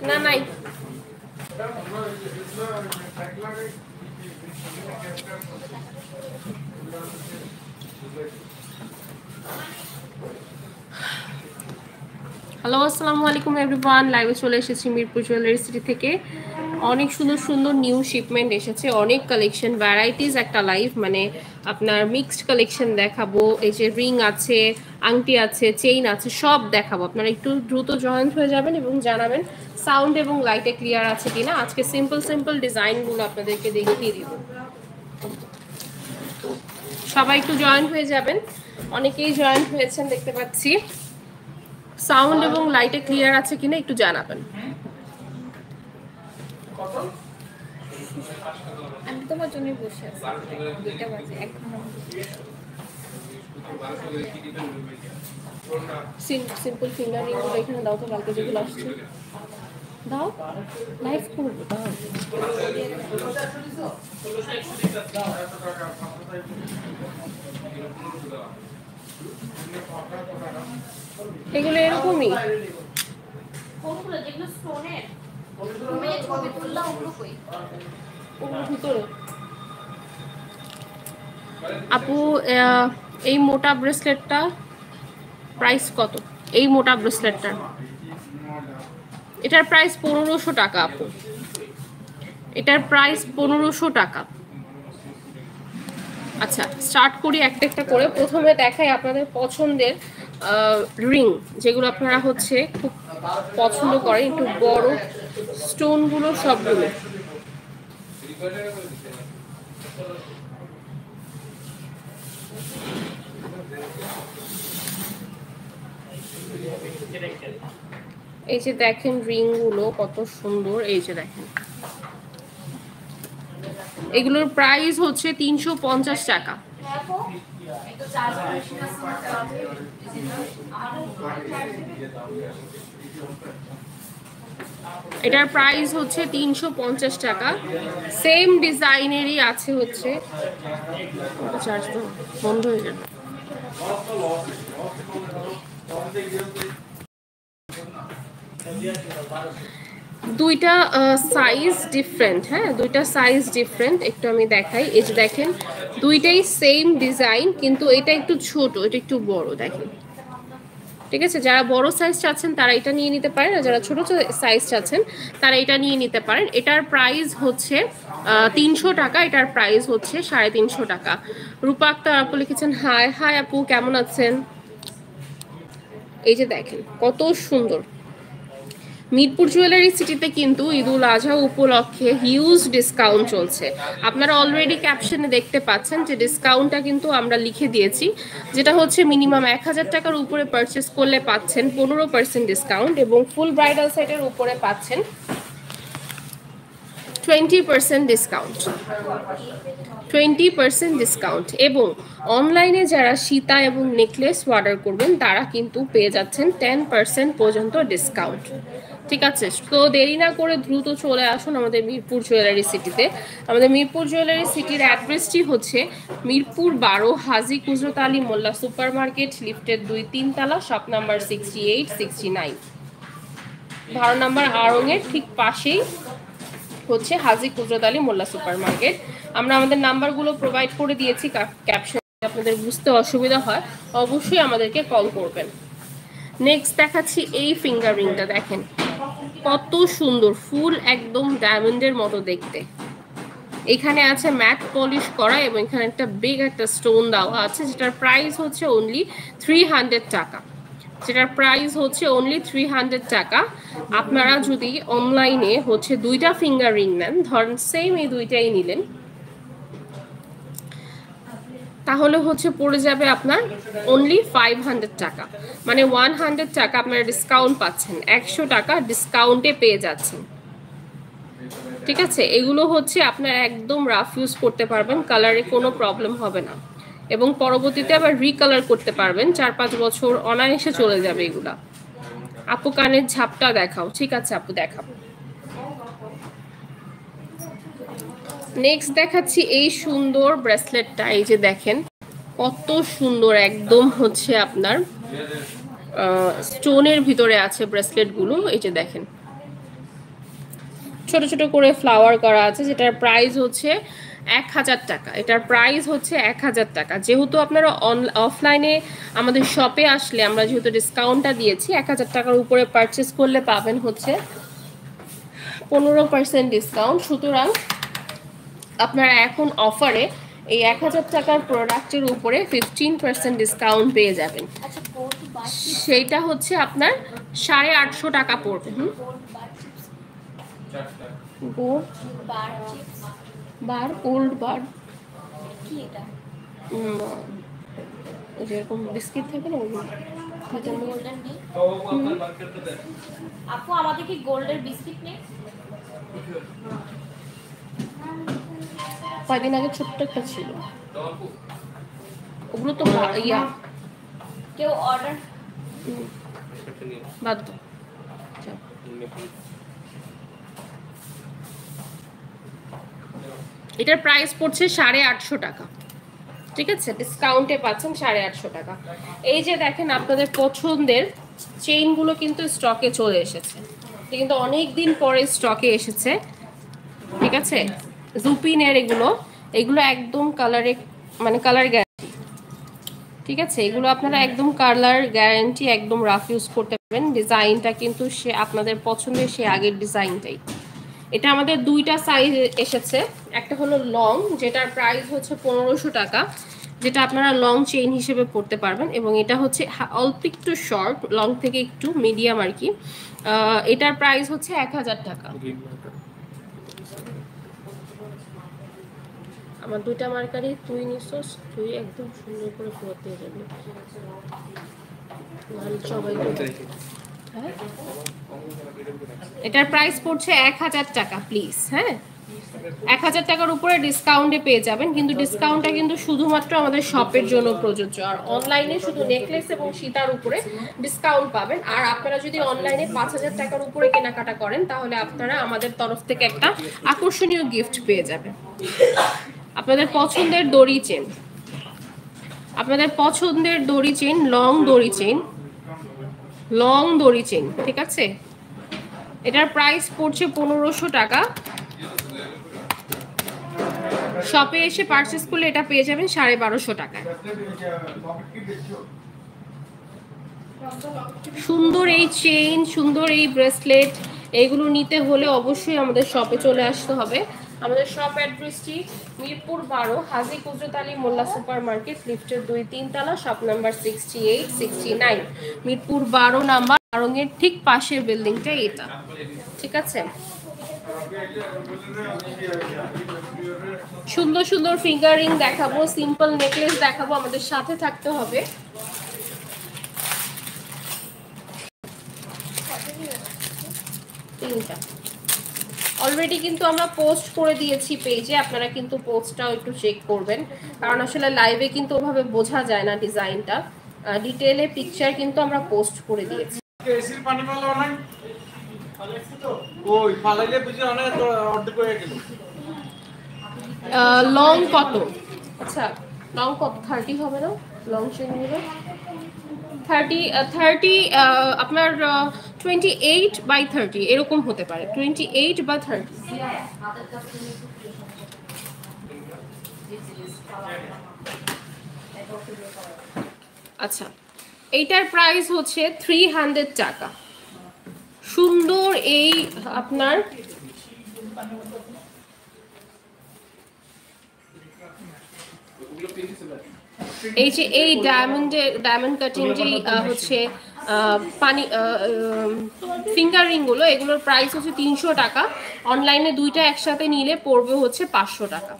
না নাই হ্যালো আসসালামু আলাইকুম এভরিওয়ান, লাইভে চলে এসেছি মিরপুর জুয়েলারি সিটি থেকে। অনেক সুন্দর সুন্দর নিউ শিপমেন্ট এসেছে, অনেক কালেকশন, ভ্যারাইটিস একটা লাইভ, মানে আপনার মিক্সড কালেকশন দেখাবো। এই যে রিং আছে, আংটি আছে, চেইন আছে, সব দেখাবো। আপনারা একটু দ্রুত জয়েন্ট হয়ে যাবেন এবং জানাবেন সাউন্ড এবং লাইটে ক্লিয়ার আছে কিনা। আজকে সিম্পল সিম্পল ডিজাইনগুলো আপনাদেরকে দেখিয়ে দিব। সবাই একটু জয়েন্ট হয়ে যাবেন, অনেকেই জয়েন্ট হয়েছেন দেখতে পাচ্ছি। সাউন্ড এবং লাইটে ক্লিয়ার আছে কিনা একটু জানাবেন। আমি তোমার জন্য বসে আছি, 2টা বাজে, এখন সিম্পল ফিঙ্গারিং গুলো এখানে দাও তো, কালকে যেগুলো আসছে দাও, লাইভ করবো দাও। এগুলো এরকমই ভিতরে। আপু এই মোটা ব্রেসলেটটা প্রাইস কত? এই মোটা ব্রেসলেটটা এটার প্রাইস 1500 টাকা আপু, এটার প্রাইস 1500 টাকা। আচ্ছা স্টার্ট করি একটা একটা করে। প্রথমে দেখাই আপনাদের পছন্দের রিং, যেগুলো আপনারা হচ্ছে খুব পছন্দ করেন, একটু বড় স্টোনগুলো সবগুলো। এই যে দেখেন রিং গুলো কত সুন্দর, এই যে দেখেন এগুলোর প্রাইস হচ্ছে 350 টাকা। এটার প্রাইস হচ্ছে 350 টাকা। সেম ডিজাইনেরই আছে হচ্ছে, চার্জ তো বন্ধ হয়ে যাবে। দুইটা সাইজ ডিফারেন্ট, হ্যাঁ দুইটা সাইজ ডিফারেন্ট। একটু আমি দেখাই, এই যে দেখেন দুইটাই সেম ডিজাইন, কিন্তু এটা একটু ছোট, এটা একটু বড়। দেখেন ঠিক আছে, যারা বড় সাইজ চাচ্ছেন তারা এটা নিয়ে নিতে পারেন, আর যারা ছোট সাইজ চাচ্ছেন তারা এটা নিয়ে নিতে পারেন। এটার প্রাইস হচ্ছে 300 টাকা, এটার প্রাইস হচ্ছে 350 টাকা। রূপা আক্তার আপু লিখেছেন হাই। হাই আপু, কেমন আছেন? এই যে দেখেন কত সুন্দর। মিরপুর জুয়েলারি সিটিতে কিন্তু ঈদুল আজহা উপলক্ষে হিউজ ডিসকাউন্ট চলছে। আপনারা অলরেডি ক্যাপশনে দেখতে পাচ্ছেন যে ডিসকাউন্টটা কিন্তু আমরা লিখে দিয়েছি, যেটা হচ্ছে মিনিমাম 1000 টাকার উপরে পারচেস করলে পাচ্ছেন 15% ডিসকাউন্ট, এবং ফুল ব্রাইডাল সেটের উপরে পাচ্ছেন 20% ডিসকাউন্ট, 20% ডিসকাউন্ট। এবং অনলাইনে যারা সীতা এবং নেকলেস অর্ডার করবেন তারা কিন্তু পেয়ে যাচ্ছেন 10% পর্যন্ত ডিসকাউন্ট। ঠিক আছে, তো দেরি না করে দ্রুত চলে আসুন আমাদের মিরপুর জুয়েলারি সিটিতে। আমাদের মিরপুর জুয়েলারি সিটির অ্যাড্রেসটি হচ্ছে মিরপুর 12 হাজী কুজরত আলী মোল্লা সুপার মার্কেট, লিফটের 2-3 তলা, শপ নাম্বার 68-69, 12 নম্বর আড়ংয়ের ঠিক পাশেই হচ্ছে হাজী কুজরত আলী মোল্লা সুপার মার্কেট। আমরা আমাদের নাম্বারগুলো প্রোভাইড করে দিয়েছি ক্যাপশনে, আপনাদের বুঝতে অসুবিধা হয় অবশ্যই আমাদেরকে কল করবেন। নেক্সট দেখাচ্ছি এই ফিঙ্গার রিংটা, দেখেন কত সুন্দর, ফুল একদম ডায়মন্ডের মতো দেখতে। এখানে আছে ম্যাট পলিশ করা এবং এখানে একটা বিগ একটা স্টোন দেওয়া আছে, যেটার প্রাইস হচ্ছে অনলি 300 টাকা, যেটার প্রাইস হচ্ছে অনলি 300 টাকা। আপনারা যদি অনলাইনে হচ্ছে দুইটা ফিঙ্গার রিং নেন, ধরেন সেম এই দুইটাই নিলেন, তাহলে হচ্ছে পড়ে যাবে আপনার অনলি 500 টাকা, মানে 100 টাকা আপনারা ডিসকাউন্ট পাচ্ছেন, 100 টাকা ডিসকাউন্টে পেয়ে যাচ্ছেন। ঠিক আছে, এগুলো হচ্ছে আপনারা একদম রাফ ইউজ করতে পারবেন, কালারে কোনো প্রবলেম হবে না, এবং পরবর্তীতে আবার রিকালার করতে পারবেন, 4-5 বছর অনায়াসে চলে যাবে এগুলা। আপু কানের ঝাপটা দেখাও। ঠিক আছে আপু দেখাবো। নেক্সট দেখাচ্ছি এই সুন্দর ব্রেসলেটটা। এই যে দেখেন কত সুন্দর, একদম হচ্ছে আপনার স্টোনের ভিতরে আছে ব্রেসলেট গুলো। এই যে দেখেন ছোট ছোট করে ফ্লাওয়ার করা আছে, যেটার প্রাইস হচ্ছে 1000 টাকা। এটার প্রাইস হচ্ছে 1000 টাকা। যেহেতু আপনারা অফলাইনে আমাদের শপে আসলে আমরা যেহেতু ডিসকাউন্টটা দিয়েছি, 1000 টাকার উপরে পারচেস করলে পাবেন হচ্ছে 15% ডিসকাউন্ট। সুতরাং আপনারা এখন অফারে এই 1000 টাকার প্রোডাক্টের উপরে 15% ডিসকাউন্ট পেয়ে যাবেন। সেইটা হচ্ছে আপনার 850 টাকা পড়বে। বার গোল্ড বার কি এটা? যেরকম বিস্কিট থাকে না ওগুলো। গোল্ডেন নেই আপু, আমাদের কি গোল্ডের বিস্কিট নেই? কয়দিন আগে ছোট্ট একটা ছিল, ওগুলো তো ইয়া কেউ অর্ডার বাদ দাও। এটার প্রাইস পড়ছে 850 টাকা। ঠিক আছে, ডিসকাউন্টে পাচ্ছেন 850 টাকা। এই যে দেখেন আপনাদের পছন্দের চেইনগুলো কিন্তু স্টকে চলে এসেছে, এটা কিন্তু অনেক দিন পরে স্টকে এসেছে। ঠিক আছে, জুপিনের এগুলো একদম কালারে মানে কালার গ্যারান্টি। ঠিক আছে, এগুলো আপনারা একদম কালার গ্যারান্টি, একদম রাফ ইউজ করতে পারবেন। ডিজাইনটা কিন্তু সে আপনাদের পছন্দের সে আগের ডিজাইনটাই। এটা আমাদের দুইটা সাইজ এসেছে, একটা হলো লং যেটার প্রাইস হচ্ছে 1500 টাকা, যেটা আপনারা লং চেইন হিসেবে পড়তে পারবেন, এবং এটা হচ্ছে অল্প একটু শর্ট, লং থেকে একটু মিডিয়াম আর কি। এটার প্রাইস হচ্ছে 1000 টাকা। আমার দুইটা মার্কারই তুই নিছস, তুই একদম সুন্দর করে পড়তে যাবি, সবাই হ্যাঁ। এটার প্রাইস পড়ছে 1000 টাকা প্লিজ। হ্যাঁ, 1000 টাকার উপরে ডিসকাউন্টে পেয়ে যাবেন, কিন্তু ডিসকাউন্টটা কিন্তু শুধুমাত্র আমাদের শপের জন্য প্রযোজ্য। আর অনলাইনে শুধু নেকলেস এবং সীতার উপরে ডিসকাউন্ট পাবেন। আর আপনারা যদি অনলাইনে 5000 টাকার উপরে কেনাকাটা করেন, তাহলে আপনারা আমাদের তরফ থেকে একটা আকর্ষণীয় গিফট পেয়ে যাবেন। আপনাদের পছন্দের দড়ি চেন, আপনাদের পছন্দের দড়ি চেন, লং দড়ি চেন, লং দড়ি চেন। ঠিক আছে, এটার প্রাইস পড়ছে 1500 টাকা। শপে এসে পারচেস করলে এটা পেয়ে যাবেন 1250 টাকায়। সুন্দর এই চেইন, সুন্দর এই ব্রেসলেট, এইগুলো নিতে হলে অবশ্যই আমাদের শপে চলে আসতে হবে। আমাদের শপ অ্যাড্রেসটি মিরপুর 12, হাজী কুদরত আলী মোল্লা সুপার মার্কেট, লিফটের 2-3 তলা, শপ নাম্বার 68-69, মিরপুর 12 নাম্বার, আড়ংয়ের ঠিক পাশের বিল্ডিংটা এটা। ঠিক আছে, সুন্দর সুন্দর ফিঙ্গারিং দেখাবো, সিম্পল নেকলেস দেখাবো, আমাদের সাথে থাকতে হবে। তিনটা অলরেডি কিন্তু আমরা পোস্ট করে দিয়েছি পেজে, আপনারা কিন্তু পোস্টটাও একটু চেক করবেন, কারণ আসলে লাইভে কিন্তু ওভাবে বোঝা যায় না ডিজাইনটা। ডিটেইলে পিকচার কিন্তু আমরা পোস্ট করে দিয়েছি। এসির পানি মালা অনেক ওই ফালাইলে বুঝি অনেক অর্ধেক হয়ে গেল। লং কত? আচ্ছা লং কত? 30 হবে না লং চেইন গুলো? 30 আপনার 28/30 এরকম হতে পারে, 28/30। আচ্ছা, এইটার প্রাইস হচ্ছে 300 টাকা। সুন্দর এই আপনার এই যে এই ডায়মন্ড কাটিং যে হচ্ছে পানি ফিঙ্গারিং গুলো, এগুলোর প্রাইস হচ্ছে 300 টাকা। অনলাইনে দুইটা একসাথে নিলে পড়বে হচ্ছে 500 টাকা।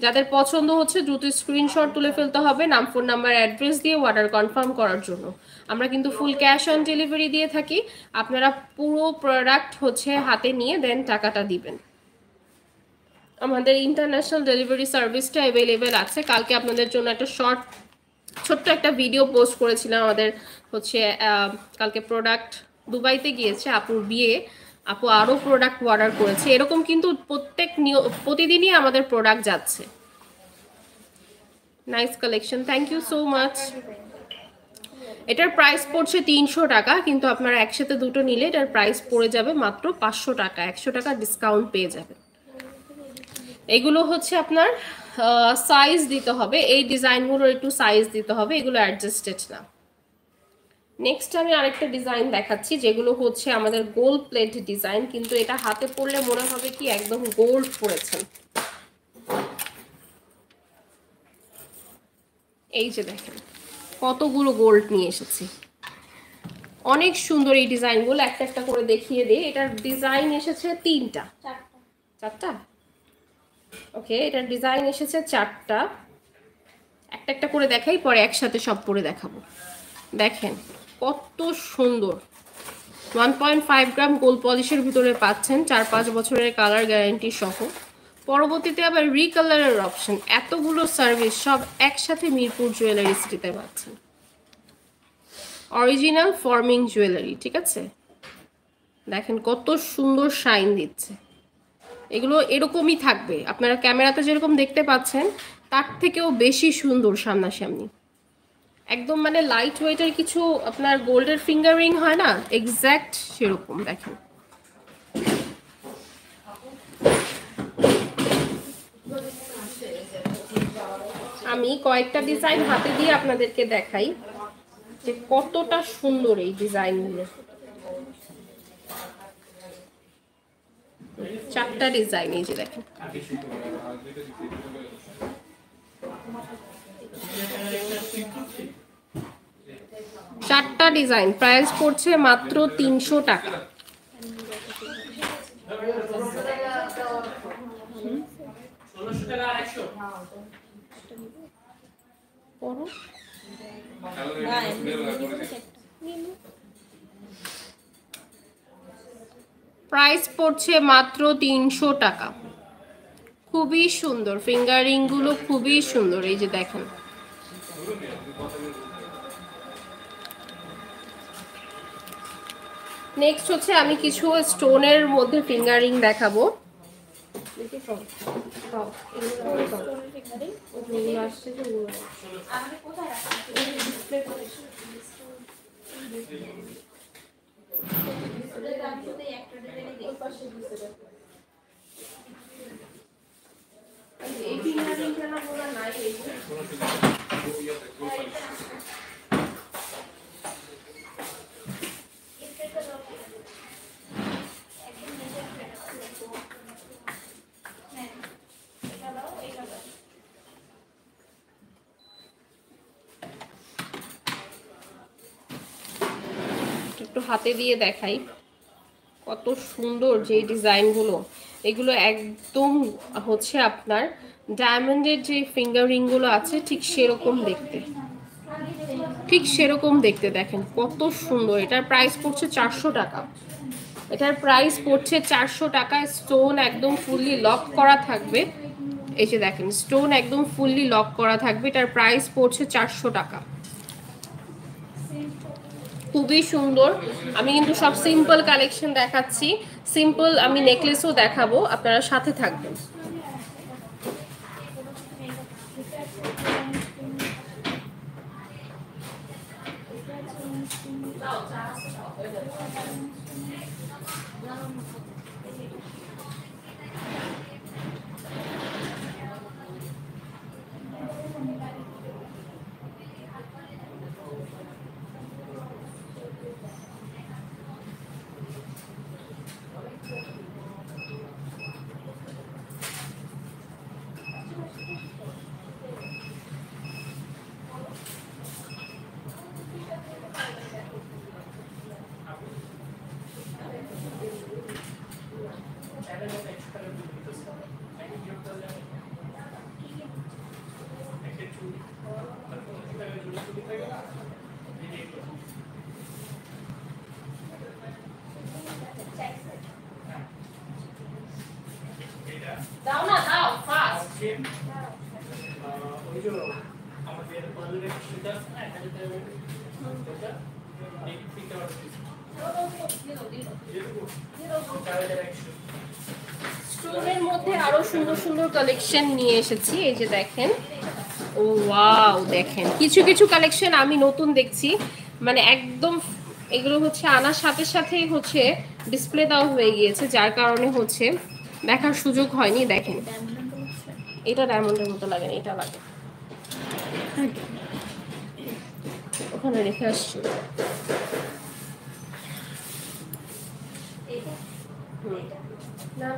যাদের পছন্দ হচ্ছে দ্রুত স্ক্রিনশট তুলে ফেলতে হবে, নাম, ফোন নাম্বার, অ্যাড্রেস দিয়ে অর্ডার কনফার্ম করার জন্য। আমরা কিন্তু ফুল ক্যাশ অন ডেলিভারি দিয়ে থাকি, আপনারা পুরো প্রোডাক্ট হচ্ছে হাতে নিয়ে দেন টাকাটা দিবেন। আমাদের ইন্টারন্যাশনাল ডেলিভারি সার্ভিসটা অ্যাভেলেবেল আছে। কালকে আপনাদের জন্য একটা ছোট্ট একটা ভিডিও পোস্ট করেছিলাম। আমাদের হচ্ছে কালকে প্রোডাক্ট দুবাইতে গিয়েছে, আপুর বিয়ে, আপু আরও প্রোডাক্ট অর্ডার করেছে। এরকম কিন্তু প্রতিদিনই আমাদের প্রোডাক্ট যাচ্ছে। Nice collection, thank you so much. এটার প্রাইস পড়ছে 300 টাকা, কিন্তু আপনারা একসাথে দুটো নিলে এটার প্রাইস পড়ে যাবে মাত্র 500 টাকা। 100 টাকা ডিসকাউন্ট পেয়ে যাবেন। এগুলো হচ্ছে আপনার সাইজ দিতে হবে, এই ডিজাইনগুলোর একটু সাইজ দিতে হবে, এগুলো অ্যাডজাস্টেড না। নেক্সট আমি আরেকটা ডিজাইন দেখাচ্ছি, যেগুলো হচ্ছে আমাদের গোল্ড প্লেট ডিজাইন, কিন্তু এটা হাতে পরলে মনে হবে কি একদম গোল্ড পরেছেন। এই যে দেখেন কতগুলো গোল্ড নিয়ে এসেছি, অনেক সুন্দর এই ডিজাইনগুলো। একটা একটা করে দেখিয়ে দিই। এটার ডিজাইন এসেছে 3টা, 4টা, ওকে। এটার ডিজাইন এসেছে 4টা, একটা একটা করে দেখাই, পরে একসাথে সব পরে দেখাবো। দেখেন কত সুন্দর। 1.5 গ্রাম গোল্ড পলিশের ভিতরে পাচ্ছেন, 4-5 বছরের কালার গ্যারান্টি সহ। পরবর্তীতে আবার রিকালারের অপশন, এতগুলো সার্ভিস সব একসাথে মিরপুর জুয়েলারি সিটিতে পাচ্ছেন। অরিজিনাল ফর্মিং জুয়েলারি, ঠিক আছে। দেখেন কত সুন্দর শাইন দিচ্ছে। এগুলো এরকমই থাকবে, আপনারা ক্যামেরাতে যেরকম দেখতে পাচ্ছেন তার থেকেও বেশি সুন্দর সামনাসামনি। একদম মানে লাইট ওয়েটের কিছু আপনার গোল্ডের ফিঙ্গার রিং হয় না, এক্স্যাক্ট সেরকম। দেখেন আমি কয়েকটা ডিজাইন হাতে দিয়ে আপনাদেরকে দেখাই যে কতটা সুন্দর এই ডিজাইনগুলো। 4টা ডিজাইন, এই যে দেখেন। চারটা ডিজাইন, প্রাইস পড়ছে মাত্র 300 টাকা। প্রাইস পড়ছে মাত্র 300 টাকা। খুবই সুন্দর, ফিঙ্গারিং গুলো খুবই সুন্দর, এই যে দেখেন। নেক্সট হচ্ছে আমি কিছু স্টোনের মধ্যে ফিঙ্গারিং দেখাবো। এই ফিঙ্গারিংটা না বলা নাই, একটু হাতে দিয়ে দেখাই কত সুন্দর যে ডিজাইনগুলো। এগুলো একদম হচ্ছে আপনার ডায়মন্ডের যে ফিঙ্গারিংগুলো আছে ঠিক সেরকম দেখতে, ঠিক সেরকম দেখতে। দেখেন কত সুন্দর। এটার প্রাইস পড়ছে 400 টাকা। এটার প্রাইস পড়ছে 400 টাকা। স্টোন একদম ফুললি লক করা থাকবে, এই যে দেখেন স্টোন একদম ফুললি লক করা থাকবে। এটার প্রাইস পড়ছে 400 টাকা। খুবই সুন্দর। আমি কিন্তু সব সিম্পল কালেকশন দেখাচ্ছি, সিম্পল আমি নেকলেসও দেখাবো, আপনারা সাথে থাকবেন। দাও না, দাও ফাস্ট। ওই যে আমাদের কলেজের সুবিধা আছে না, এখানে তো এটা এই পিকটা স্টোনের মধ্যে আরো সুন্দর সুন্দর কালেকশন নিয়ে এসেছি। এই যে দেখেন, ও ওয়াও, দেখেন কিছু কিছু কালেকশন আমি নতুন দেখছি, মানে একদম এগুলো হচ্ছে আনার সাথে সাথেই হচ্ছে ডিসপ্লে দেওয়া হয়ে গিয়েছে, যার কারণে হচ্ছে দেখার সুযোগ হয়নি। দেখেন এটা ডায়মন্ডের মতো লাগে, এটা লাগে, ওখানে রেখে আসছি। না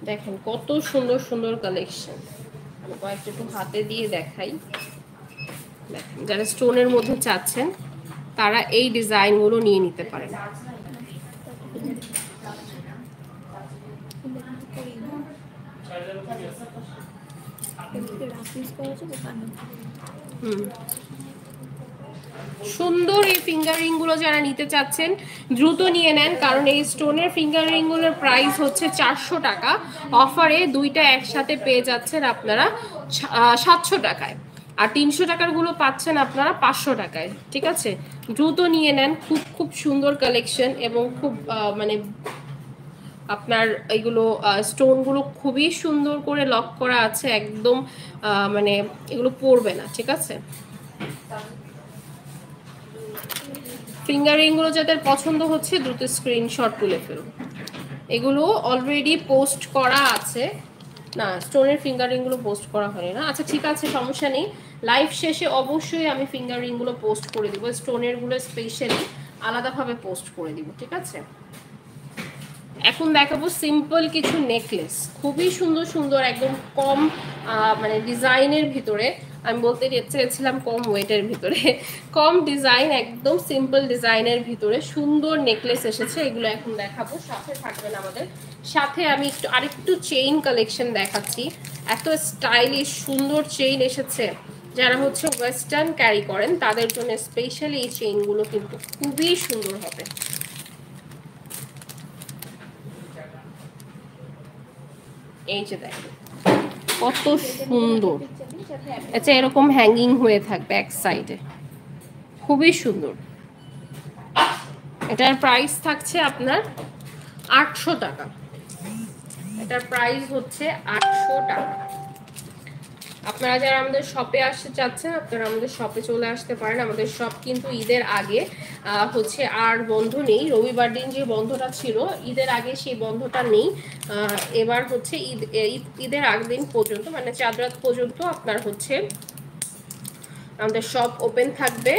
দেখেন কত সুন্দর সুন্দর কালেকশন। আমি কয়েকটা একটু হাতে দিয়ে দেখাই। দেখেন যারা স্টোনের মধ্যে চাচ্ছেন তারা এই ডিজাইনগুলো নিয়ে নিতে পারেন। সুন্দর এই ফিঙ্গারিং গুলো যারা নিতে চাচ্ছেন দ্রুত নিয়ে নেন, কারণ এই স্টোনের ফিঙ্গারিং গুলোর প্রাইস হচ্ছে 400 টাকা। অফারে দুইটা একসাথে পেয়ে যাচ্ছেন আপনারা 700 টাকায়, আর 300 টাকার গুলো পাচ্ছেন আপনারা 500 টাকায়। ঠিক আছে, দ্রুত নিয়ে নেন, খুব খুব সুন্দর কালেকশন এবং খুব মানে আপনার এগুলো স্টোনগুলো খুবই সুন্দর করে লক করা আছে, একদম মানে এগুলো পড়বে না। ঠিক আছে, ফিঙ্গারিং গুলো যাদের পছন্দ হচ্ছে দ্রুত স্ক্রিনশট তুলে ফেলুন। এগুলো অলরেডি পোস্ট করা আছে। না, স্টোনের ফিঙ্গারিং গুলো পোস্ট করা হয়নি না। আচ্ছা ঠিক আছে, সমস্যা নেই, লাইভ শেষে অবশ্যই আমি ফিঙ্গারিং গুলো পোস্ট করে দিব, স্টোনের গুলো স্পেশালি আলাদাভাবে পোস্ট করে দিব। ঠিক আছে, এখন দেখাবো সিম্পল কিছু নেকলেস, খুবই সুন্দর সুন্দর, একদম কম মানে ডিজাইনের ভিতরে। আমি বলতে চেয়েছিলাম কম ওয়েটের ভিতরে, কম ডিজাইন, একদম সিম্পল ডিজাইনের ভিতরে সুন্দর নেকলেস এসেছে। এগুলো এখন দেখাবো, সাথে থাকবেন আমাদের সাথে। আমি একটু আরেকটু চেইন কালেকশন দেখাচ্ছি। এত স্টাইলিশ সুন্দর চেইন এসেছে, যারা হচ্ছে ওয়েস্টার্ন ক্যারি করেন তাদের জন্য স্পেশালি এই চেইনগুলো কিন্তু খুবই সুন্দর হবে। এই যে দেখেন কত সুন্দর, আচ্ছা এরকম হ্যাঙ্গিং হয়ে থাকবে এক সাইডে, খুবই সুন্দর। এটার প্রাইস থাকছে আপনার 800 টাকা। এটার প্রাইস হচ্ছে 800 টাকা। আপনারা যারা আমাদের শপে আসতে চাচ্ছেন আপনারা আমাদের শপে চলে আসতে পারেন। আমাদের শপ কিন্তু ঈদের আগে হচ্ছে আর বন্ধ নেই। রবিবার দিন যে বন্ধটা ছিল ঈদের আগে সেই বন্ধটা নেই। এবার হচ্ছে ঈদের আগের দিন পর্যন্ত, মানে চাঁদ রাত পর্যন্ত আপনার হচ্ছে আমাদের শপ ওপেন থাকবে।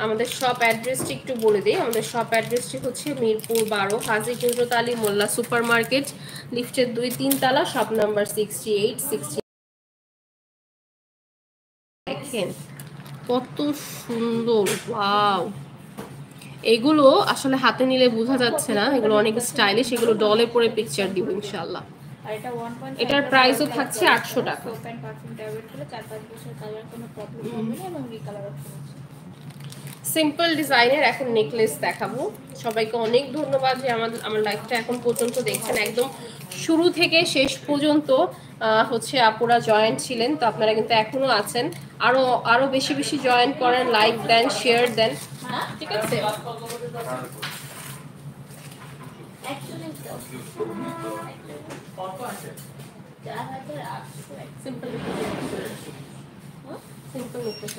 আমাদের শপ অ্যাড্রেসটি একটু বলে দিই। আমাদের শপ অ্যাড্রেসটি হচ্ছে মিরপুর 12, হাজী কুদরত আলী মোল্লা সুপার মার্কেট, লিফটের 2-3 তলা, শপ নাম্বার 68-60। দেখেন কত সুন্দর, ওয়াও। এগুলো আসলে হাতে নিলে বোঝা যাচ্ছে না, এগুলো অনেক স্টাইলিশ। এগুলো ডলে পরে পিকচার দিব ইনশাআল্লাহ। আর এটা 1.5 এটার প্রাইসও থাকছে 800 টাকা। সোপ এন্ড পারফিউম ট্যাবলেট হলে 4-5 বছর কালার কোনো প্রবলেম হবে না এবং রিকালার অপশন আছে। সিম্পল ডিজাইনের এখন নেকলেস দেখাবো। সবাইকে অনেক ধন্যবাদ যে আমার লাইফটা এখন পর্যন্ত দেখছেন, একদম শুরু থেকে শেষ পর্যন্ত হচ্ছে আপুরা জয়েন্ট ছিলেন, তো আপনারা কিন্তু এখনো আছেন। আরো বেশি বেশি জয়েন করেন, লাইক দেন, শেয়ার দেন। ঠিক আছে, সিম্পল সিম্পল নেকলেস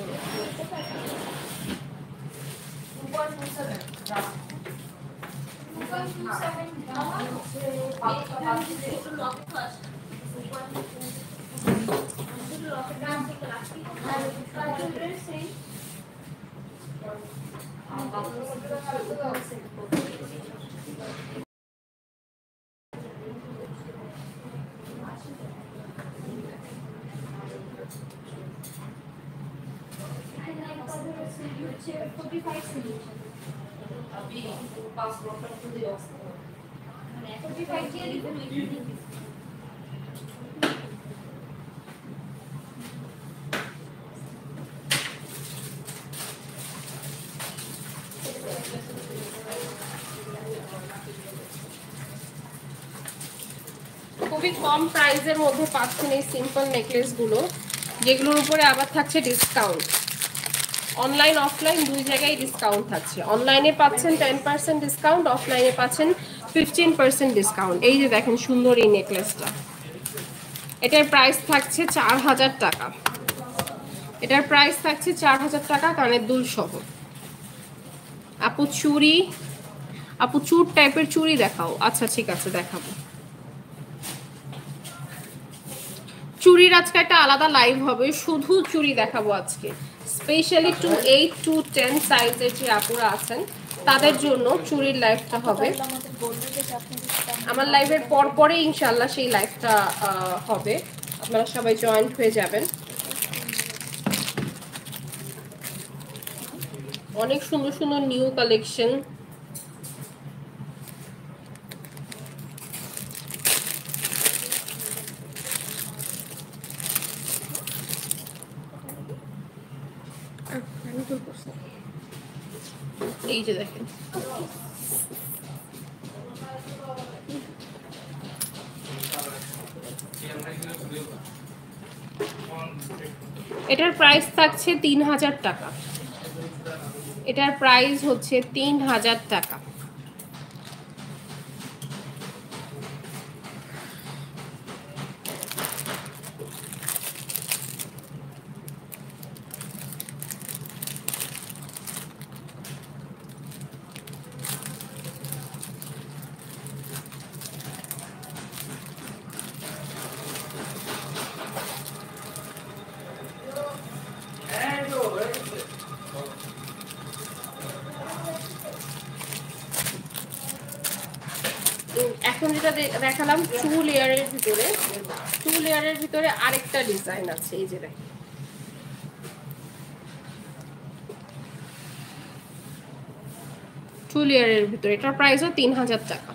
খুবই কম প্রাইসের মধ্যে পাচ্ছেন এই সিম্পল নেকলেসগুলো, যেগুলোর উপরে আবার থাকছে ডিসকাউন্ট। অনলাইন অফলাইন দুই জায়গায় ডিসকাউন্ট থাকছে। অনলাইনে পাচ্ছেন 10% ডিসকাউন্ট, অফলাইনে পাচ্ছেন 15% ডিসকাউন্ট। এই যে দেখেন সুন্দর এই নেকলেসটা, এটার প্রাইস থাকছে 4000 টাকা। এটার প্রাইস থাকছে 4000 টাকা কানের দুল সহ। আপু চুড়ি, আপু চুর টাইপের চুড়ি দেখাও। আচ্ছা ঠিক আছে দেখাবো। চুড়ির আজকে একটা আলাদা লাইভ হবে, শুধু চুড়ি দেখাবো আজকে। স্পেশালি 8 to 10 সাইজের যে আপুরা আছেন তাদের জন্য চুড়ির লাইভটা হবে। আমার লাইভের পরে ইনশাল্লাহ সেই লাইভটা হবে, আপনারা সবাই জয়েন্ট হয়ে যাবেন। অনেক সুন্দর সুন্দর নিউ কালেকশন। এই যে দেখেন এটার প্রাইস থাকছে 3000 টাকা। এটার প্রাইস হচ্ছে 3000 টাকা। এখন যেটা দেখালাম 2 লেয়ারের ভিতরে, 2 লেয়ারের ভিতরে আরেকটা ডিজাইন আছে। এই যে দেখেন 2 লেয়ারের ভিতরে, এটার প্রাইসও 3000 টাকা।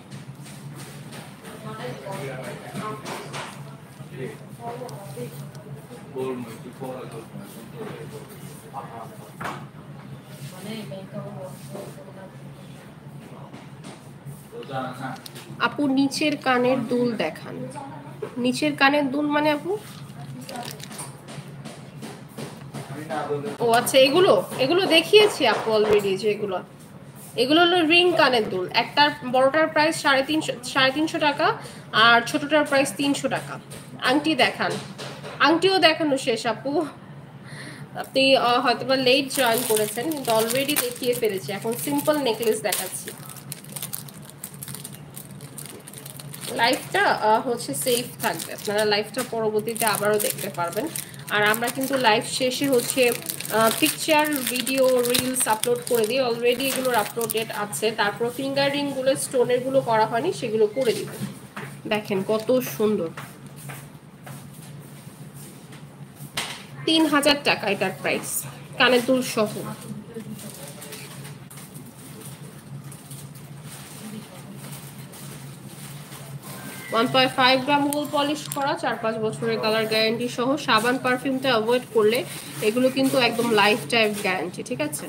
আপু নিচের কানের দুল দেখান। নিচের কানের দুল মানে আপু? ও আচ্ছা, এগুলো এগুলো দেখিয়েছি আপু অলরেডি। যে এগুলো হলো রিং কানের দুল। একটার বড়টার প্রাইস 350 টাকা আর ছোটটার প্রাইস 300 টাকা। আংটি দেখান। আংটিও দেখানো শেষ আপু। আপনি হয়তো বা লেট জয়েন করেছেন, কিন্তু অলরেডি দেখিয়ে ফেলেছি। এখন সিম্পল নেকলেস দেখাচ্ছি। লাইভটা হচ্ছে সেফ থাকবে, আপনারা লাইভটা পরবর্তীতে আবারও দেখতে পারবেন। আর আমরা কিন্তু লাইভ শেষে হচ্ছে পিকচার, ভিডিও, রিলস আপলোড করে দিই। অলরেডি এগুলোর আপলোডেড আছে। তারপর ফিঙ্গার রিংগুলো, স্টোনেরগুলো করা হয়নি, সেগুলো করে দিব। দেখেন কত সুন্দর। 3000 টাকা এটার প্রাইস, কানের দুল সহ। 1.5 গ্রাম গোল পলিশ করা, 4-5 বছরের কালার গ্যারান্টি সহ। সাবান পারফিউমটা অ্যাভয়েড করলে এগুলো কিন্তু একদম লাইফ টাইম গ্যারান্টি। ঠিক আছে,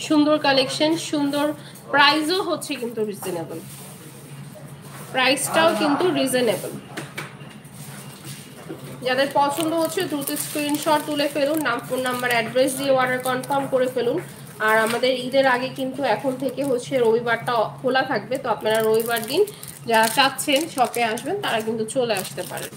সুন্দর কালেকশন, সুন্দর প্রাইসও হচ্ছে কিন্তু রিজনেবল। প্রাইসটাও কিন্তু রিজনেবল। যাদের পছন্দ হচ্ছে দ্রুত স্ক্রিনশট তুলে ফেলুন, নাম, ফোন নাম্বার, অ্যাড্রেস দিয়ে অর্ডার কনফার্ম করে ফেলুন। আর আমাদের ঈদের আগে কিন্তু এখন থেকে হচ্ছে রবিবারটা খোলা থাকবে, তো আপনারা রবিবার দিন যারা চাচ্ছেন শপে আসবেন তারা কিন্তু চলে আসতে পারেন।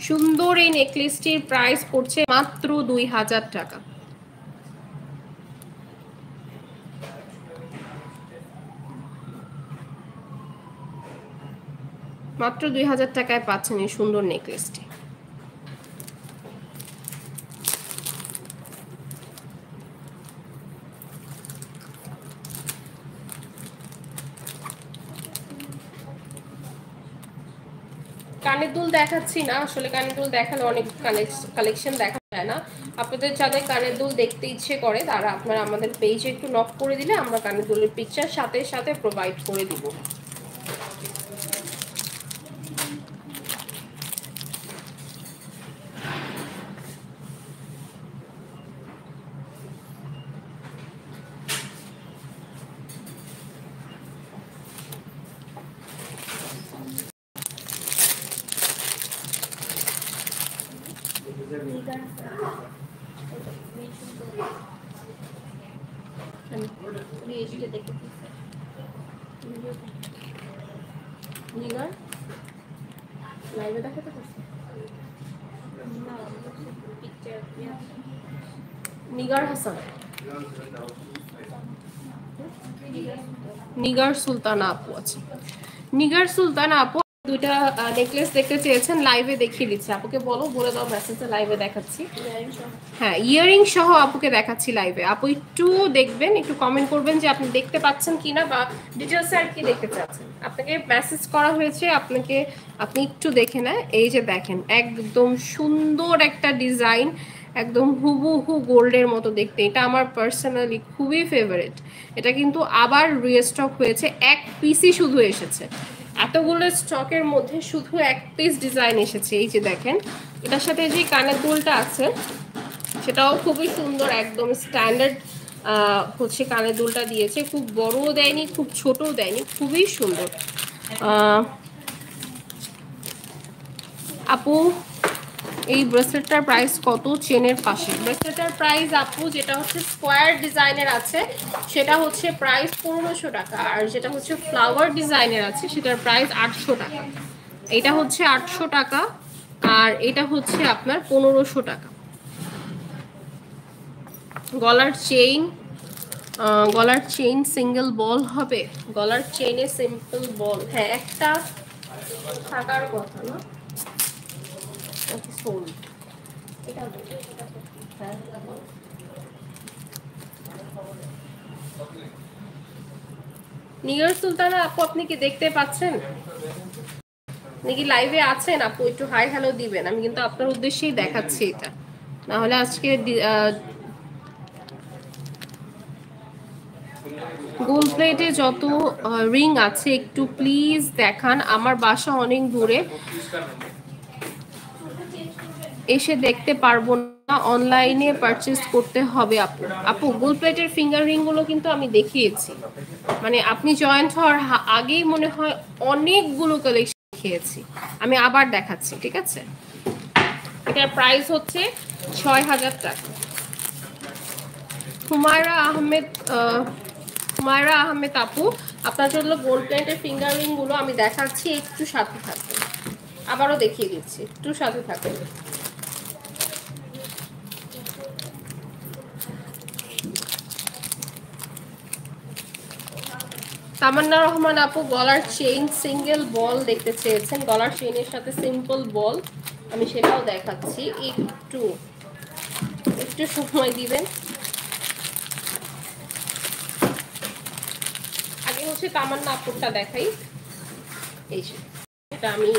সুন্দর এই নেকলেসটির প্রাইস পড়ছে মাত্র 2000 টাকা। মাত্র 2000 টাকায় পাচ্ছেন এই সুন্দর নেকলেসটি। কানের দুল দেখাচ্ছি না, আসলে কানের দুল দেখালে অনেক কালেকশন দেখা যায় না। আপনাদের যাদের কানের দুল দেখতে ইচ্ছে করে তারা আপনারা আমাদের পেজে একটু নক করে দিলে আমরা কানের দুলের পিকচার সাথে সাথে প্রোভাইড করে দিব। রিয়েস্টে দেখেছি নিগার লাইভে দেখাতে পারছি না পিকচার নিগার হাসান, নিগার সুলতানা আপু আছে। নিগার সুলতানা আপু দুইটা নেকলেস দেখতে চেয়েছেন, লাইভে দেখিয়ে দিচ্ছি। আপুকে বলো, বলে দাও মেসেজে, লাইভে দেখাচ্ছি। হ্যাঁ, ইয়ারিং সহ আপুকে দেখাচ্ছি লাইভে। আপু একটু দেখবেন, একটু কমেন্ট করবেন যে আপনি দেখতে পাচ্ছেন কিনা বা ডিটেলসে আর কি দেখতে চাচ্ছেন। আপনাকে মেসেজ করা হয়েছে, আপনি একটু দেখে নেন। এই যে দেখেন, একদম সুন্দর একটা ডিজাইন, একদম হুবহু গোল্ডের মতো দেখতে। এটা আমার পার্সোনালি খুবই ফেভারিট। এটা কিন্তু আবার রিস্টক হয়েছে, এক পিসই শুধু এসেছে। এতগুলো স্টকের মধ্যে শুধু এক পিস ডিজাইন এসেছে। এই যে দেখেন, এটার সাথে যে কানের দুলটা আছে সেটাও খুবই সুন্দর, একদম স্ট্যান্ডার্ড হচ্ছে কানের দুলটা দিয়েছে। খুব বড়ও দেয়নি, খুব ছোটও দেয়নি, খুবই সুন্দর। আপু এই ব্রেসলেটটার প্রাইস কত? চেনের পাশে ব্রেসলেটটার প্রাইস আপু, যেটা হচ্ছে স্কোয়ার ডিজাইনের আছে সেটা হচ্ছে প্রাইস 1500 টাকা, আর যেটা হচ্ছে ফ্লাওয়ার ডিজাইনের আছে সেটার প্রাইস 800 টাকা। এটা হচ্ছে 800 টাকা আর এটা হচ্ছে আপনার 1500 টাকা। গলার চেইন সিঙ্গেল বল হবে? গলার চেইনে সিম্পল বল, হ্যাঁ একটা থাকার কথা না। নিগার সুলতানা আপু, আপনি কি দেখতে পাচ্ছেন নাকি লাইভে আছেন? আপু একটু হাই হ্যালো দিবেন, আমি কিন্তু আপনার উদ্দেশ্যেই দেখাচ্ছি এটা, না হলে আজকে গোল্ড প্লেটে যত রিং আছে একটু প্লিজ দেখান। আমার বাসা অনেক দূরে, এসে দেখতে পারবো না, অনলাইনে পারচেজ করতে হবে। আপু গোল্ড প্লেটের ফিঙ্গার রিং গুলো কিন্তু আমি দেখিয়েছি, মানে আপনি জয়েন্ট হওয়ার আগেই মনে হয় অনেকগুলো কালেকশন দেখিয়েছি, আমি আবার দেখাচ্ছি, ঠিক আছে? এটার প্রাইস হচ্ছে 6000 টাকা। হুমায়রা আহমেদ আপু, আপনার জন্য গোল্ড প্লেটের ফিঙ্গার রিং গুলো আমি দেখাচ্ছি, একটু সাথে থাকবেন, আবারও দেখিয়ে দিচ্ছি, একটু সাথে থাকবেন। তামান্না রহমান আপু গলার চেইন সিঙ্গেল বল দেখতে চেয়েছেন, গলার চেইনের সাথে সিম্পল বল, আমি সেটাও দেখাচ্ছি, একটু সময় দিবেন। আগে হচ্ছে তামান্না আপুরটা দেখাই, এই যে এটা আমি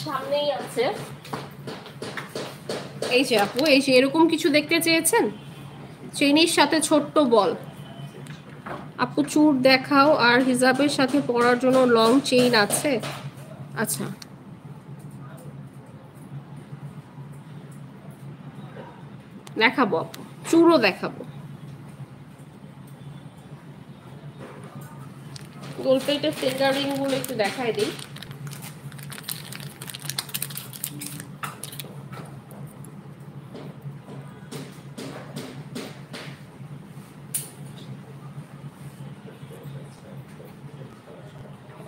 সামনেই আছে। এই যে আপু, এই যে এরকম কিছু দেখতে চেয়েছেন, চেইনের সাথে ছোট্ট বল। আপু চুর দেখাও, আর হিজাবের সাথে পরার জন্য লং চেইন আছে? আচ্ছা, দেখাবো আপু, চুরও দেখাবো। গোল্ড প্লেটের ফিঙ্গার রিং গুলো একটু দেখাই দিই।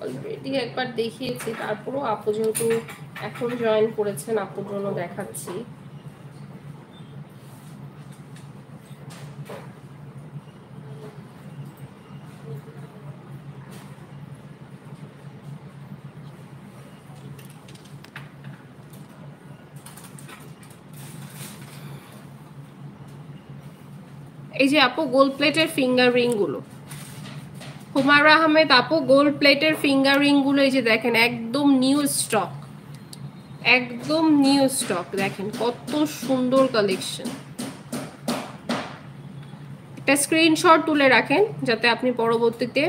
অলরেডি একবার দেখিয়েছি, তারপরও আপু যেহেতু এখন জয়েন করেছেন, আপুর জন্য দেখাচ্ছি। এই যে আপু গোল্ড প্লেটের ফিঙ্গার রিং গুলো, হুমায়রা আহমেদ আপু গোল্ড প্লেটের ফিঙ্গার রিং গুলো এই যে দেখেন, একদম নিউ স্টক, একদম নিউ স্টক। দেখেন কত সুন্দর কালেকশন। একটা স্ক্রিনশট তুলে রাখেন যাতে আপনি পরবর্তীতে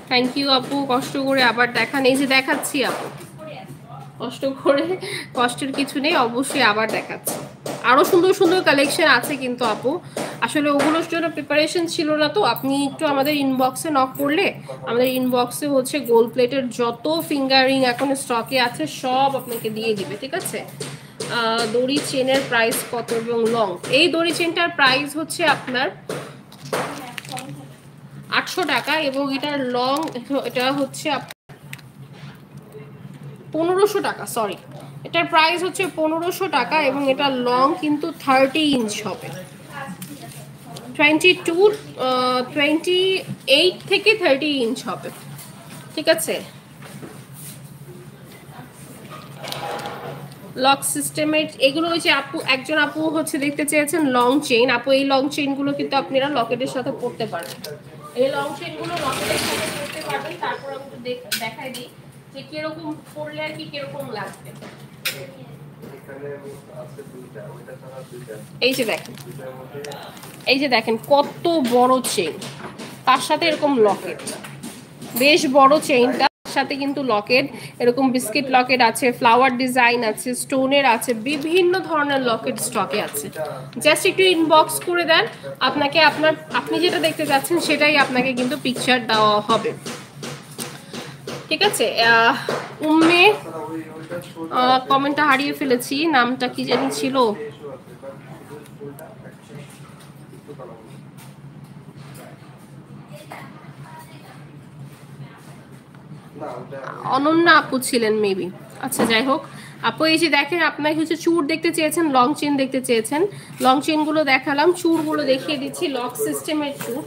থ্যাংক ইউ আপু, কষ্ট করে আবার দেখান। এই যে দেখাচ্ছি আপু, কষ্টের কিছু নেই, অবশ্যই আবার দেখাচ্ছি। আরো সুন্দর সুন্দর কালেকশন আছে কিন্তু আপু, আসলে ওগুলোর জন্য প্রিপারেশন ছিল না, তো আপনি একটু আমাদের ইনবক্সে নক করলে আমাদের ইনবক্সে হচ্ছে গোল্ড প্লেটের যত ফিঙ্গারিং এখন স্টকে আছে সব আপনাকে দিয়ে দিবে, ঠিক আছে? দড়ি চেনের প্রাইস কত এবং লং? এই দড়ি চেনটার প্রাইস হচ্ছে আপনার 800 টাকা এবং এটার লং এটা হচ্ছে 1500 টাকা, সরি, এটার প্রাইস হচ্ছে 1500 টাকা এবং এটা লং কিন্তু 30 ইঞ্চ হবে। 28 থেকে 30 ইঞ্চ হবে, ঠিক আছে। লক সিস্টেমের এগুলো ওই যে একজন আপু হচ্ছে দেখতে চেয়েছেন লং চেইন। আপু এই লং চেইনগুলো কিন্তু আপনারা লকেটের সাথে পরতে পারবেন। এই লং চেইনগুলো লকেটের সাথে পরতে পারবেন। তারপর আমি একটু দেখাই দিই যে কিরকম পরলে আর কি কিরকম লাগবে। এই যে দেখেন কত বড় চেইন, তার সাথে এরকম লকেট, বেশ বড় চেইনটা, সাথে কিন্তু লকেট, এরকম বিস্কিট লকেট আছে, ফ্লাওয়ার ডিজাইন আছে, স্টোনের আছে, বিভিন্ন ধরনের লকেট স্টকে আছে। জাস্ট একটু ইনবক্স করে দেন, আপনাকে আপনি যেটা দেখতে যাচ্ছেন সেটাই আপনাকে কিন্তু পিকচার দেওয়া হবে, ঠিক আছে। উম্মে কমেন্টটা হারিয়ে ফেলেছি, নামটা কি জানি ছিল, অনন্যা আপু ছিলেন মেবি। আচ্ছা যাই হোক আপু, এই যে দেখেন আপনাকে হচ্ছে চূড় দেখতে চেয়েছেন, লং চেন দেখতে চেয়েছেন, লং চেন গুলো দেখালাম, চূড়গুলো দেখিয়ে দিচ্ছি। লক সিস্টেমের চূড়,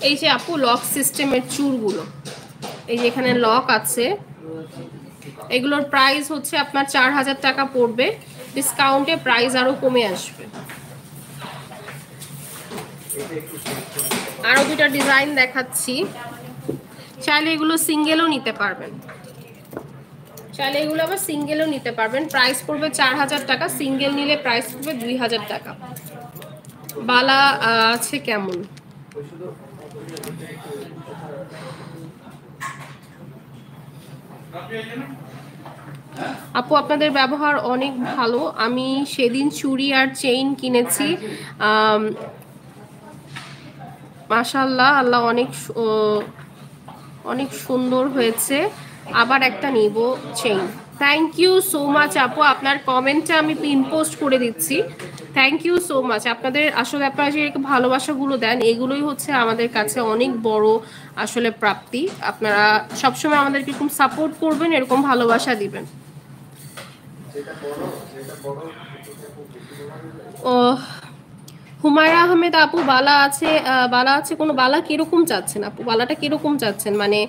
এই যে আপু লক সিস্টেমের চূড়গুলো, এই যে এখানে লক আছে, এগুলোর প্রাইস হচ্ছে আপনার 4000 টাকা পড়বে, ডিসকাউন্টে প্রাইস আরো কমে আসবে। আরো দুটো ডিজাইন দেখাচ্ছি, চাইলে এগুলো সিঙ্গেলও নিতে পারবেন, চাইলে এগুলো আবার সিঙ্গেলও নিতে পারবেন। প্রাইস পড়বে 4000 টাকা, সিঙ্গেল নিলে প্রাইস পড়বে 2000 টাকা। বালা আছে কেমন? আপু আপনাদের ব্যবহার অনেক ভালো, আমি সেদিন চুড়ি আর চেইন কিনেছি, মাশাআল্লাহ, আল্লাহ অনেক সুন্দর হয়েছে, আবার একটা নিব chain. Thank you so much আপু, আপনার কমেন্টটা আমি পিন পোস্ট করে দিচ্ছি। Thank you so much. আপনাদের আসলে আপনারা যে ভালোবাসাগুলো দেন, এগুলোই হচ্ছে আমাদের কাছে অনেক বড় আসলে প্রাপ্তি। আপনারা সবসময় আমাদেরকে এরকম সাপোর্ট করবেন, এরকম ভালোবাসা দিবেন। ও হুমায়রা আহমেদ আপু, বালা আছে কোনো বালা কিরকম চাচ্ছেন আপু? বালাটা কিরকম চাচ্ছেন, মানে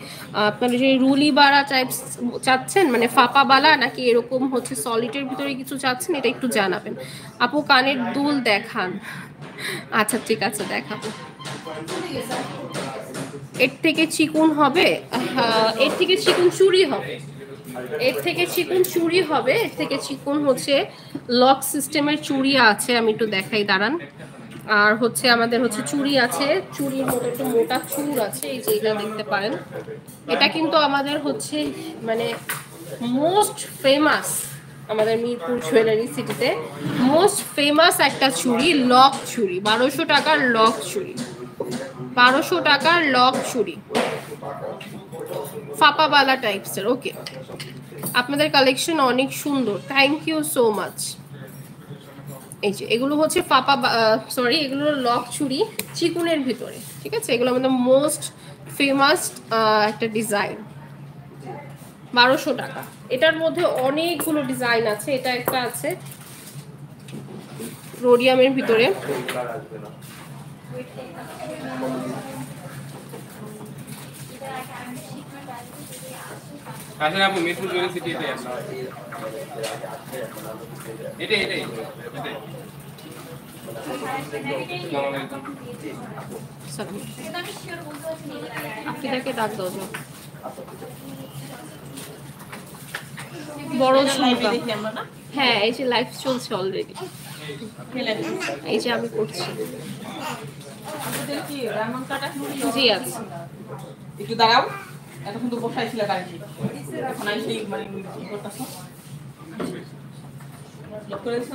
আপনার যে রুলি বালা টাইপস চাচ্ছেন, মানে ফাপা বালা, নাকি এরকম হচ্ছে সলিডের ভিতরে কিছু চাচ্ছেন, এটা একটু জানাবেন। আপু কানের দুল দেখান। আচ্ছা ঠিক আছে, দেখাবো। এর থেকে চিকুন হবে, এর থেকে চিকুন চুড়ি হবে, এর থেকে চিকুন চুড়ি হবে, এর থেকে চিকুন হচ্ছে লক সিস্টেমের চুড়ি আছে, আমি একটু দেখাই দাঁড়ান। আর হচ্ছে আমাদের হচ্ছে চুড়ি আছে, চুড়ির মতো একটু মোটা চুড় আছে, এই যে এটা দেখতে পারেন। এটা কিন্তু আমাদের হচ্ছে মানে মোস্ট ফেমাস, আমাদের মিরপুর জুয়েলারি সিটিতে মোস্ট ফেমাস একটা চুড়ি, লক চুড়ি, 1200 টাকার লক চুড়ি, 1200 টাকার লক চুড়ি, ফাপাবালা টাইপসের। ওকে, আপনাদের কালেকশন অনেক সুন্দর, থ্যাংক ইউ সো মাচ। এই যে এগুলো হচ্ছে সরি, এগুলো লক চুড়ি চিকুনের ভিতরে, ঠিক আছে। এগুলো আমাদের মোস্ট ফেমাস একটা ডিজাইন, 1200 টাকা। এটার মধ্যে অনেকগুলো ডিজাইন আছে, এটা একটা আছে রোডিয়ামের ভিতরে, আসলে আপু মিরপুর জুয়েলারি সিটিতে আছে, এটাই আপনাকে ডাক দাও যে বড় ঝুমকা। হ্যাঁ, এই যে লাইভ চলছে অলরেডি, এই যে আমি করছি। জি আছে, একটু দাঁড়াও, এতক্ষণ তো বসাই ছিল গাড়ি, এখন আমি সেই মানে কি করতেছো লক করে দিছো।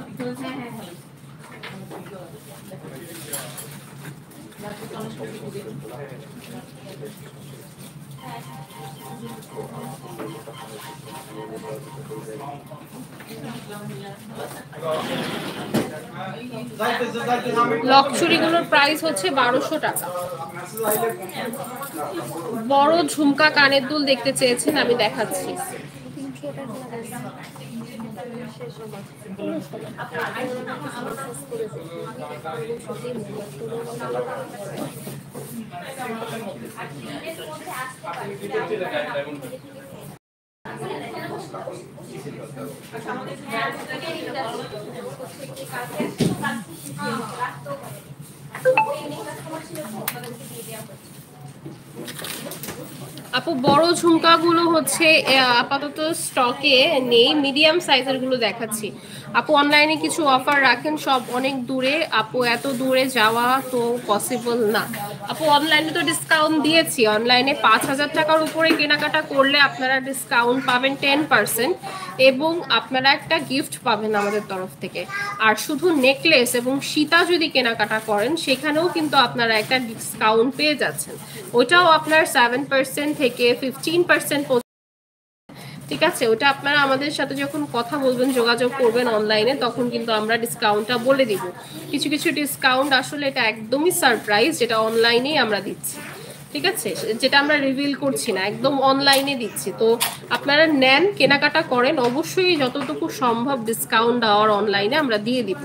লক চুড়িগুলোর প্রাইস হচ্ছে 1200 টাকা। বড় ঝুমকা কানের দুল দেখতে চেয়েছেন, আমি দেখাচ্ছি। আপু বড় ঝুমকাগুলো হচ্ছে আপাতত স্টকে নেই, মিডিয়াম সাইজের গুলো দেখাচ্ছি। আপু অনলাইনে কিছু অফার রাখেন, সব অনেক দূরে আপু, এত দূরে যাওয়া তো পসিবল না আপু। অনলাইনে তো ডিসকাউন্ট দিয়েছি, অনলাইনে 5000 টাকার উপরে কেনাকাটা করলে আপনারা ডিসকাউন্ট পাবেন 10% এবং আপনারা একটা গিফট পাবেন আমাদের তরফ থেকে। আর শুধু নেকলেস এবং সীতা যদি কেনাকাটা করেন সেখানেও কিন্তু আপনারা একটা ডিসকাউন্ট পেয়ে যাচ্ছেন, ওটাও আপনার 7% থেকে 15%। ঠিক আছে, ওটা আপনারা আমাদের সাথে যখন কথা বলবেন, যোগাযোগ করবেন অনলাইনে, তখন কিন্তু আমরা ডিসকাউন্টটা বলে দিব। কিছু কিছু ডিসকাউন্ট আসলে এটা একদমই সারপ্রাইজ, যেটা অনলাইনেই আমরা দিচ্ছি। ঠিক আছে, যেটা আমরা রিভিল করছি না, একদম অনলাইনে দিচ্ছি। তো আপনারা নেন, কেনাকাটা করেন, অবশ্যই যতটুকু সম্ভব ডিসকাউন্ট দেওয়ার অনলাইনে আমরা দিয়ে দিব।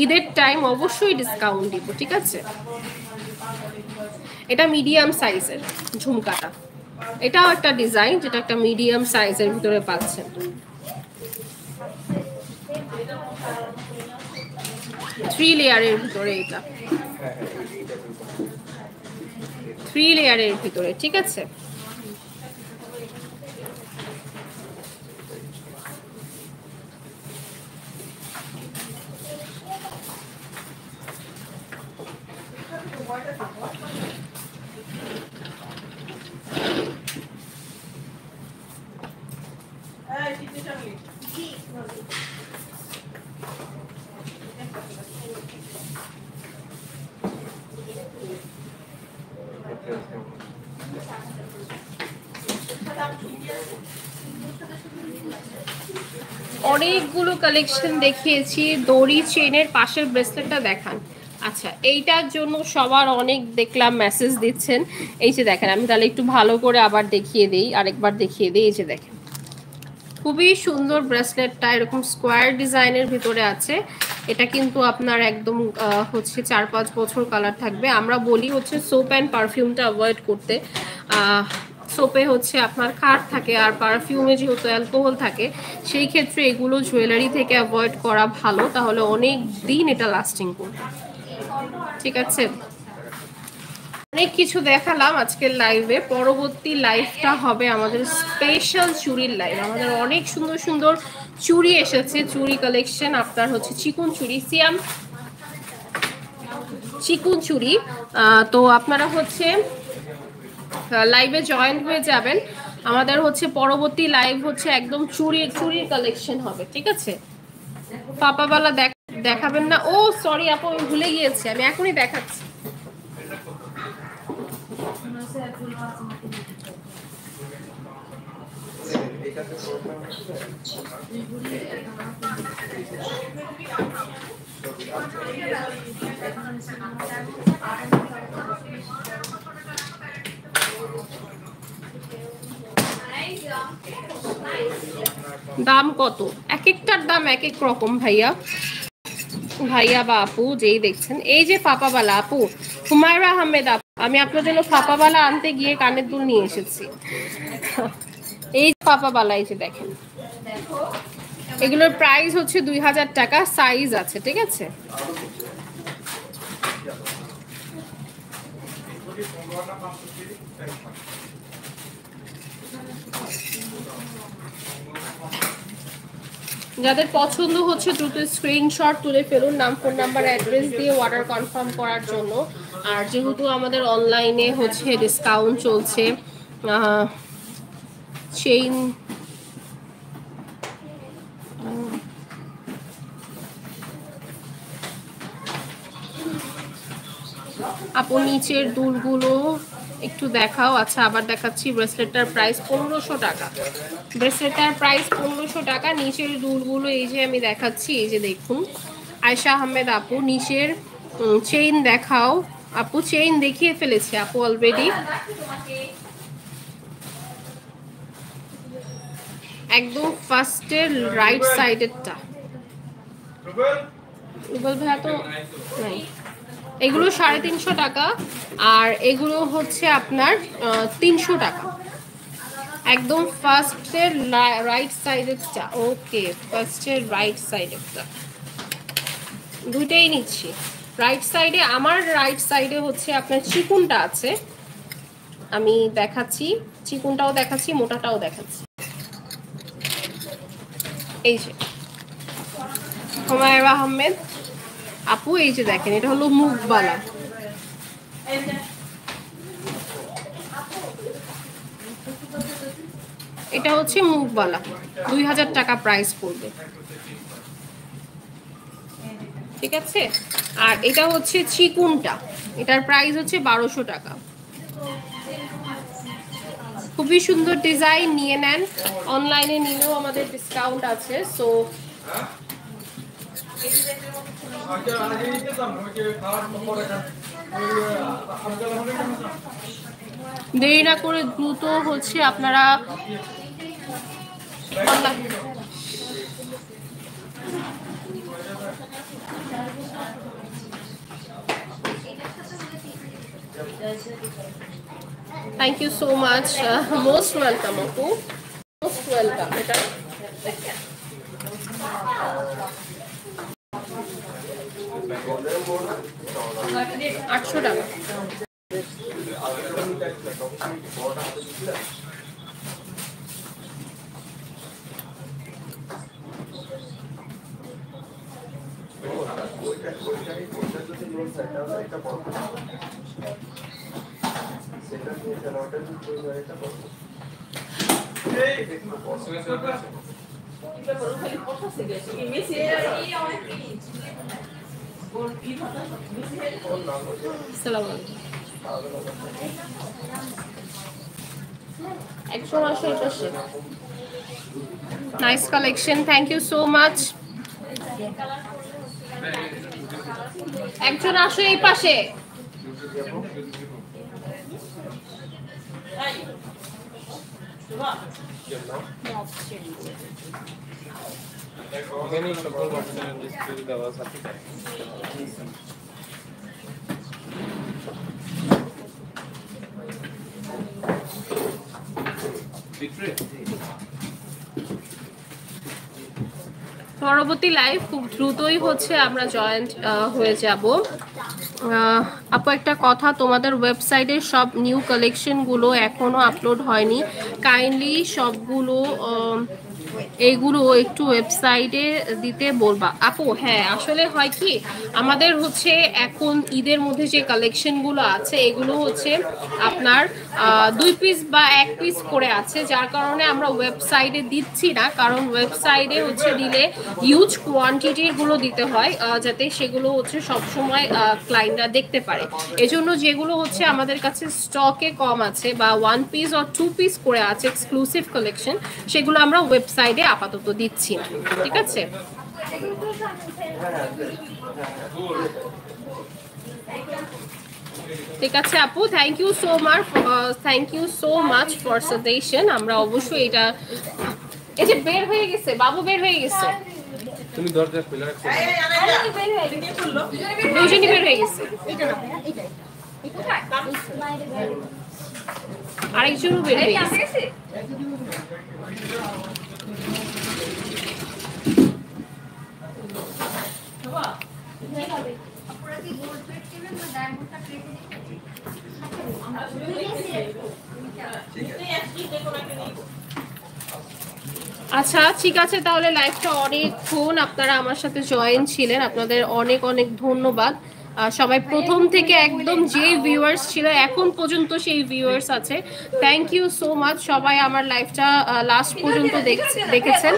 ঈদের টাইম অবশ্যই ডিসকাউন্ট দিব। ঠিক আছে, এটা মিডিয়াম সাইজের ঝুমকাটা, এটাও একটা ডিজাইন যেটা একটা মিডিয়াম সাইজের ভিতরে পাচ্ছেন। 3 লেয়ারের ভিতরে, এটা 3 লেয়ারের ভিতরে। ঠিক আছে, অনেকগুলো কালেকশন দেখিয়েছি। দড়ি চেনের পাশের ব্রেসলেটটা দেখান। আচ্ছা, এইটার জন্য সবার অনেক দেখলাম মেসেজ দিচ্ছেন। এই যে দেখেন, আমি তাহলে একটু ভালো করে আবার দেখিয়ে দিই, আরেকবার দেখিয়ে দিই। এই যে দেখেন, খুবই সুন্দর ব্রেসলেটটা, এরকম স্কোয়ার ডিজাইনের ভিতরে আছে। এটা কিন্তু আপনার একদম হচ্ছে 4-5 বছর কালার থাকবে। আমরা বলি হচ্ছে সোপ অ্যান্ড পারফিউমটা অ্যাভয়েড করতে। সোপে হচ্ছে আপনার কাঠ থাকে, আর পারফিউমে যেহেতু অ্যালকোহল থাকে, সেই ক্ষেত্রে এগুলো জুয়েলারি থেকে অ্যাভয়েড করা ভালো, তাহলে অনেক দিন এটা লাস্টিং করবে। ঠিক আছে, অনেক কিছু দেখালাম আজকের লাইভে। পরবর্তী লাইভটা হবে আমাদের স্পেশাল চুড়ির লাইভ। আমাদের অনেক সুন্দর সুন্দর চুড়ি এসেছে, চুড়ি কালেকশন। আপনার হচ্ছে চিকুন চুড়ি, সিয়াম চিকুন চুড়ি। তো আপনারা হচ্ছে লাইভে জয়েন হয়ে যাবেন। আমাদের হচ্ছে পরবর্তী লাইভ হচ্ছে একদম চুড়ির কালেকশন হবে। ঠিক আছে, পাপাবালা দেখাবেন না? ও সরি আপু, আমি ভুলে গিয়েছি, আমি এখনই দেখাচ্ছি। দাম কত? এক একটার দাম এক এক রকম ভাইয়া বা আপু যেই দেখছেন। এই যে ফাপাবালা আপু, হুমায়রা আহমেদ আপু, আমি আপনার জন্য ফাপাবালা আনতে গিয়ে কানের দুল নিয়ে এসেছি। এই ফাপাবালা, এই যে দেখেন, এগুলোর প্রাইস হচ্ছে 2000 টাকা, সাইজ আছে। ঠিক আছে, যাদের পছন্দ হচ্ছে দ্রুত স্ক্রিনশট তুলে ফেলুন, নাম, ফোন নাম্বার, অ্যাড্রেস দিয়ে অর্ডার কনফার্ম করার জন্য। আর যেহেতু আমাদের অনলাইনে হচ্ছে ডিসকাউন্ট চলছে, চেইন আপু নিচের দুলগুলো একটু দেখাও। আচ্ছা আবার দেখাচ্ছি। ব্রেসলেটটার প্রাইস 1500 টাকা। ব্রেসলেটটার প্রাইস 1500 টাকা। নিচের দুলগুলো এই যে আমি দেখাচ্ছি, এই যে দেখুন। আয়েশা আহমেদ আপু নিচের চেইন দেখাও। আপু চেইন দেখিয়ে ফেলেছে আপু অলরেডি। একদম ফার্স্টের রাইট সাইডেরটা। রুবেল ভাইয়া তো নাই। এগুলো 350 টাকা আর এগুলো হচ্ছে আপনার 300 টাকা। একদম ফার্স্টের রাইট সাইডেরটা। ওকে, ফার্স্টের রাইট সাইডেরটা দুইটাই নিচ্ছি। রাইট সাইডে, আমার রাইট সাইডে হচ্ছে আপনার চিকুনটা আছে, আমি দেখাচ্ছি। চিকুনটাও দেখাচ্ছি, মোটাটাও দেখাচ্ছি। এই যে হুমায়রা আহমেদ আপু, এই যে দেখেন, এটা হলো মুখবালা। এটা হচ্ছে মুখবালা, 2000 টাকা প্রাইস পড়বে। ঠিক আছে, আর এটা হচ্ছে চিকুনটা, এটার প্রাইস হচ্ছে 1200 টাকা। খুবই সুন্দর ডিজাইন, নিয়ে নেন। অনলাইনে নিলেও আমাদের ডিসকাউন্ট আছে। সো দেরি না করে দ্রুত হচ্ছে আপনারা thank you so much, most welcome আপু, মোস্ট ওয়েলকাম। এটা 800 টাকা। Nice collection, thank you so much. একজন আসো এই পাশে। পরবর্তী লাইভ খুব দ্রুতই হচ্ছে আমরা জয়েন্ট হয়ে যাব। আপু একটা কথা, তোমাদের ওয়েবসাইটে সব নিউ কালেকশনগুলো এখনো আপলোড হয়নি, কাইন্ডলি সবগুলো এইগুলো একটু ওয়েবসাইটে দিতে বলবা আপু। হ্যাঁ, আসলে হয় কি, আমাদের হচ্ছে এখন ঈদের মধ্যে যে কালেকশনগুলো আছে এগুলো হচ্ছে আপনার 2 পিস বা 1 পিস করে আছে, যার কারণে আমরা ওয়েবসাইটে দিচ্ছি না। কারণ ওয়েবসাইটে হচ্ছে দিলে হিউজ কোয়ান্টিটিগুলো দিতে হয়, যাতে সেগুলো হচ্ছে সবসময় ক্লায়েন্টরা দেখতে পারে। এজন্য যেগুলো হচ্ছে আমাদের কাছে স্টকে কম আছে বা 1 পিস আর 2 পিস করে আছে এক্সক্লুসিভ কালেকশন, সেগুলো আমরা ওয়েবসাইটে আপাতত দিচ্ছি না। ঠিক আছে, ঠিক আছে আপু, thank you so much, thank you so much for suggestion. আমরা অবশ্যই এটা, এই যে বের হয়ে গেছে, বাবু বের হয়ে গেছে, তুমি দরজা খুলে রাখছো, দুজনই বের হয়ে গেছে, আরেকজনও বের হয়ে গেছে। আচ্ছা ঠিক আছে, তাহলে লাইভটা অনেকক্ষণ আপনারা আমার সাথে জয়েন ছিলেন, আপনাদের অনেক অনেক ধন্যবাদ। সবাই প্রথম থেকে একদম যে ভিউয়ার্স ছিল এখন পর্যন্ত সেই ভিউয়ার্স আছে, থ্যাংক ইউ সো মাচ। সবাই আমার লাইভটা লাস্ট পর্যন্ত দেখেছেন।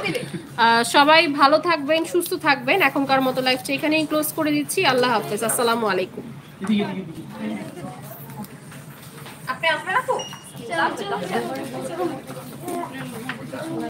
সবাই ভালো থাকবেন, সুস্থ থাকবেন। এখনকার মতো লাইভটা এখানেই ক্লোজ করে দিচ্ছি। আল্লাহ হাফেজ, আসসালামু আলাইকুম। এদিকে এদিকে এদিকে আপনি আপনারা তো